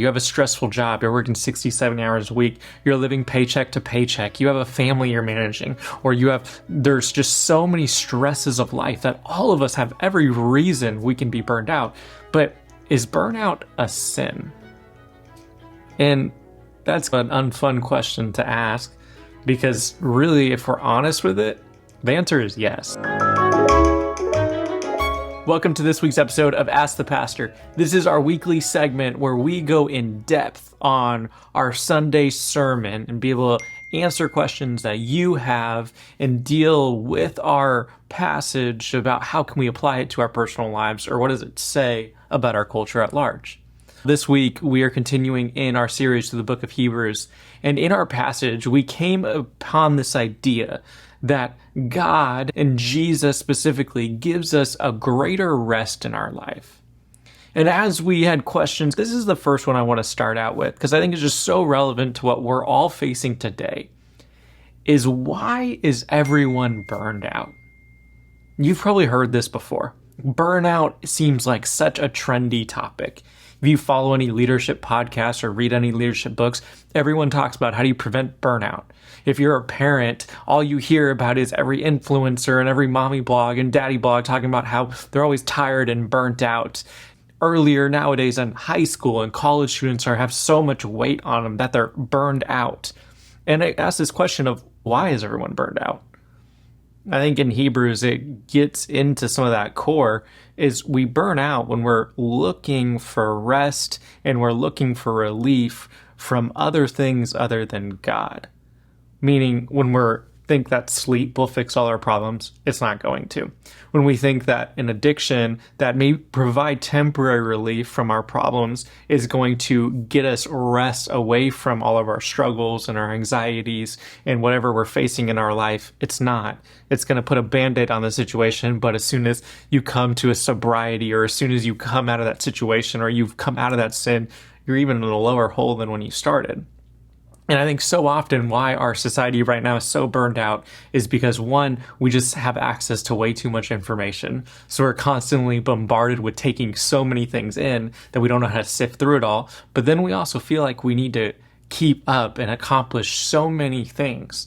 You have a stressful job, you're working 67 hours a week, you're living paycheck to paycheck, you have a family you're managing, or there's just so many stresses of life that all of us have every reason we can be burned out. But is burnout a sin? And that's an unfun question to ask, because really, if we're honest with it, the answer is yes. Welcome to this week's episode of Ask the Pastor. This is our weekly segment where we go in depth on our Sunday sermon and be able to answer questions that you have and deal with our passage about how can we apply it to our personal lives, or what does it say about our culture at large. This week, we are continuing in our series through the book of Hebrews, and in our passage, we came upon this idea that God, and Jesus specifically, gives us a greater rest in our life. And as we had questions, this is the first one I want to start out with, because I think it's just so relevant to what we're all facing today, is why is everyone burned out? You've probably heard this before. Burnout seems like such a trendy topic. If you follow any leadership podcasts or read any leadership books, everyone talks about how do you prevent burnout. If you're a parent, all you hear about is every influencer and every mommy blog and daddy blog talking about how they're always tired and burnt out. Earlier nowadays in high school and college students have so much weight on them that they're burned out. And I ask this question of why is everyone burned out? I think in Hebrews, it gets into some of that core is we burn out when we're looking for rest and we're looking for relief from other things other than God. Meaning when we think that sleep will fix all our problems, it's not going to. When we think that an addiction that may provide temporary relief from our problems is going to get us rest away from all of our struggles and our anxieties and whatever we're facing in our life, it's not. It's going to put a Band-Aid on the situation, but as soon as you come to a sobriety, or as soon as you come out of that situation, or you've come out of that sin, you're even in a lower hole than when you started. And I think so often why our society right now is so burned out is because, one, we just have access to way too much information. So we're constantly bombarded with taking so many things in that we don't know how to sift through it all. But then we also feel like we need to keep up and accomplish so many things.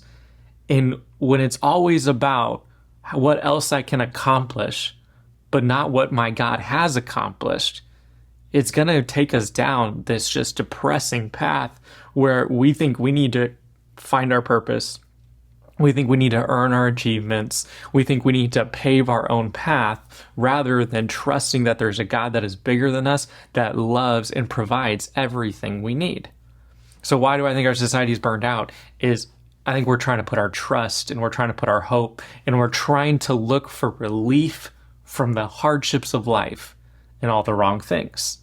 And when it's always about what else I can accomplish, but not what my God has accomplished, it's going to take us down this just depressing path where we think we need to find our purpose. We think we need to earn our achievements. We think we need to pave our own path rather than trusting that there's a God that is bigger than us, that loves and provides everything we need. So why do I think our society is burned out? I think we're trying to put our trust and we're trying to put our hope and we're trying to look for relief from the hardships of life and all the wrong things.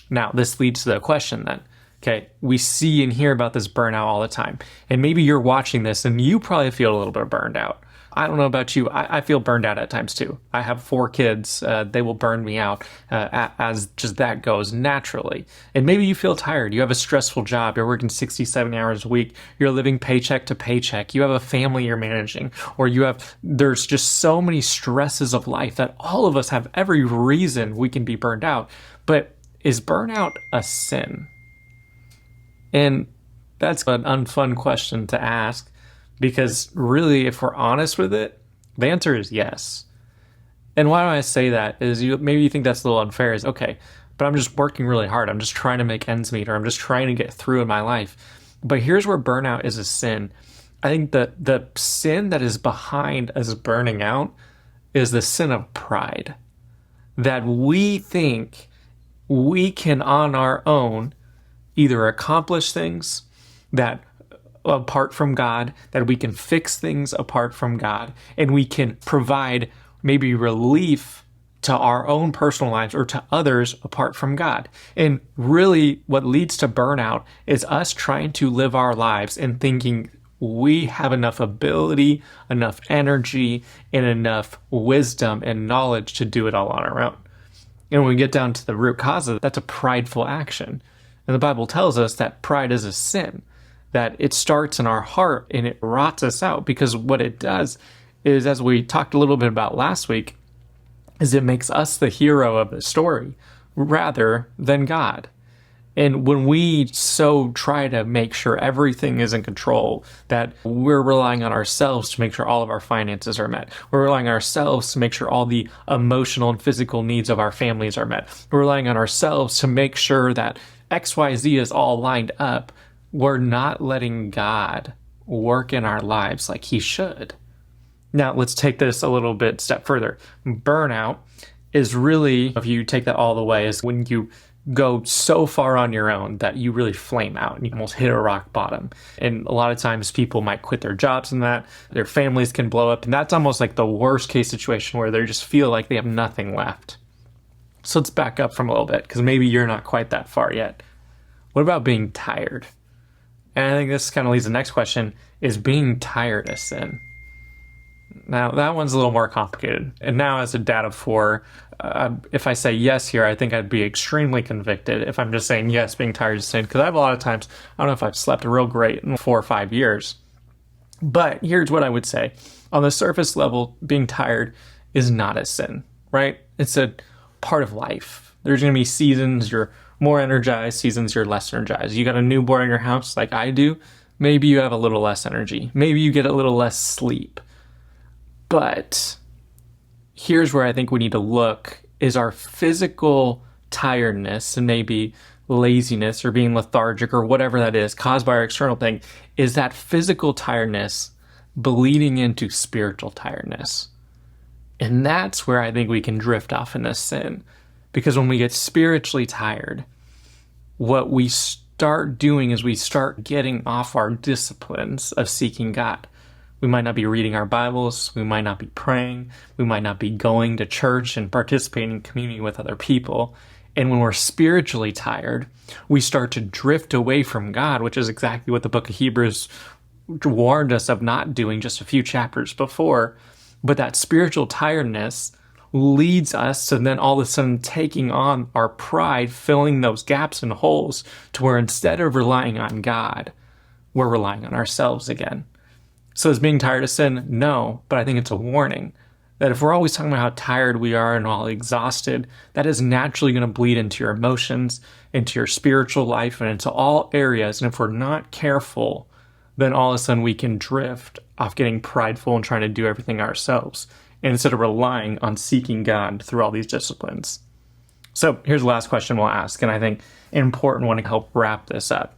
Now, this leads to the question then. Okay, we see and hear about this burnout all the time. And maybe you're watching this and you probably feel a little bit burned out. I don't know about you. I feel burned out at times too. I have 4 kids. They will burn me out as just that goes naturally. And maybe you feel tired. You have a stressful job. You're working 67 hours a week. You're living paycheck to paycheck. You have a family you're managing. Or there's just so many stresses of life that all of us have every reason we can be burned out. But is burnout a sin? And that's an unfun question to ask, because really, if we're honest with it, the answer is yes. And why do I say that is maybe you think that's a little unfair, is okay, but I'm just working really hard. I'm just trying to make ends meet, or I'm just trying to get through in my life. But here's where burnout is a sin. I think that the sin that is behind us burning out is the sin of pride. That we think we can on our own either accomplish things that apart from God, that we can fix things apart from God, and we can provide maybe relief to our own personal lives or to others apart from God. And really what leads to burnout is us trying to live our lives and thinking we have enough ability, enough energy, and enough wisdom and knowledge to do it all on our own. And when we get down to the root cause of it, that's a prideful action. And the Bible tells us that pride is a sin, that it starts in our heart and it rots us out, because what it does is, as we talked a little bit about last week, is it makes us the hero of the story rather than God. And when we so try to make sure everything is in control, that we're relying on ourselves to make sure all of our finances are met. We're relying on ourselves to make sure all the emotional and physical needs of our families are met. We're relying on ourselves to make sure that XYZ is all lined up. We're not letting God work in our lives like he should. Now, let's take this a little bit step further. Burnout is really, if you take that all the way, is when you go so far on your own that you really flame out and you almost hit a rock bottom. And a lot of times people might quit their jobs and that, their families can blow up, and that's almost like the worst case situation where they just feel like they have nothing left. So let's back up from a little bit, because maybe you're not quite that far yet. What about being tired? And I think this kind of leads to the next question, is being tired a sin? Now, that one's a little more complicated. And now as a dad of 4, if I say yes here, I think I'd be extremely convicted if I'm just saying yes, being tired is sin. Because I have a lot of times, I don't know if I've slept real great in 4 or 5 years. But here's what I would say. On the surface level, being tired is not a sin, right? It's a part of life. There's going to be seasons you're more energized, seasons you're less energized. You got a newborn in your house like I do, maybe you have a little less energy. Maybe you get a little less sleep. But here's where I think we need to look, is our physical tiredness and maybe laziness or being lethargic or whatever that is caused by our external thing, is that physical tiredness bleeding into spiritual tiredness? And that's where I think we can drift off into sin. Because when we get spiritually tired, what we start doing is we start getting off our disciplines of seeking God. We might not be reading our Bibles, we might not be praying, we might not be going to church and participating in community with other people. And when we're spiritually tired, we start to drift away from God, which is exactly what the book of Hebrews warned us of not doing just a few chapters before. But that spiritual tiredness leads us to then all of a sudden taking on our pride, filling those gaps and holes to where instead of relying on God, we're relying on ourselves again. So is being tired a sin? No, but I think it's a warning that if we're always talking about how tired we are and all exhausted, that is naturally going to bleed into your emotions, into your spiritual life, and into all areas. And if we're not careful, then all of a sudden we can drift off getting prideful and trying to do everything ourselves, instead of relying on seeking God through all these disciplines. So here's the last question we'll ask, and I think an important one to help wrap this up.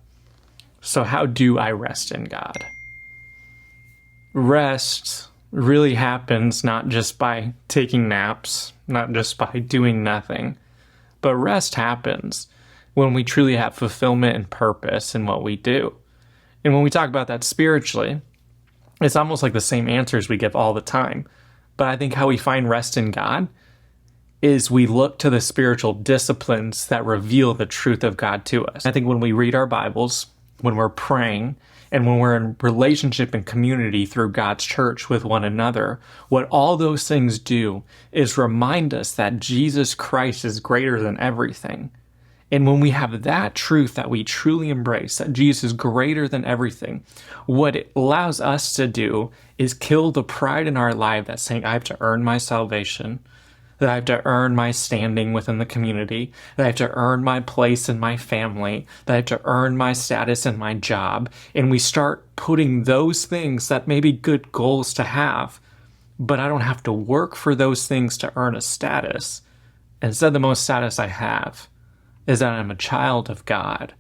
So how do I rest in God? Rest really happens not just by taking naps, not just by doing nothing, but rest happens when we truly have fulfillment and purpose in what we do. And when we talk about that spiritually, it's almost like the same answers we give all the time. But I think how we find rest in God is we look to the spiritual disciplines that reveal the truth of God to us. I think when we read our Bibles, when we're praying, and when we're in relationship and community through God's church with one another, what all those things do is remind us that Jesus Christ is greater than everything. And when we have that truth that we truly embrace, that Jesus is greater than everything, what it allows us to do is kill the pride in our life that's saying, I have to earn my salvation, that I have to earn my standing within the community, that I have to earn my place in my family, that I have to earn my status in my job. And we start putting those things that may be good goals to have, but I don't have to work for those things to earn a status. Instead, the most status I have is that I'm a child of God,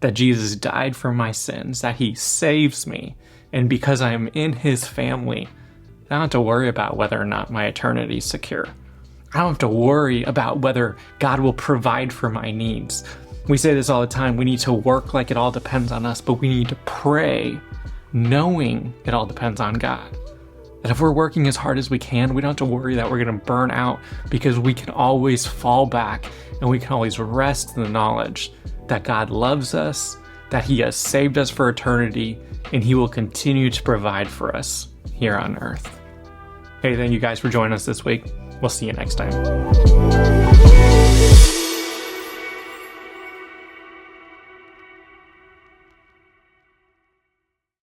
that Jesus died for my sins, that he saves me. And because I am in his family, I don't have to worry about whether or not my eternity is secure. I don't have to worry about whether God will provide for my needs. We say this all the time. We need to work like it all depends on us, but we need to pray knowing it all depends on God. That if we're working as hard as we can, we don't have to worry that we're going to burn out, because we can always fall back and we can always rest in the knowledge that God loves us, that he has saved us for eternity, and he will continue to provide for us here on earth. Hey, thank you guys for joining us this week. We'll see you next time.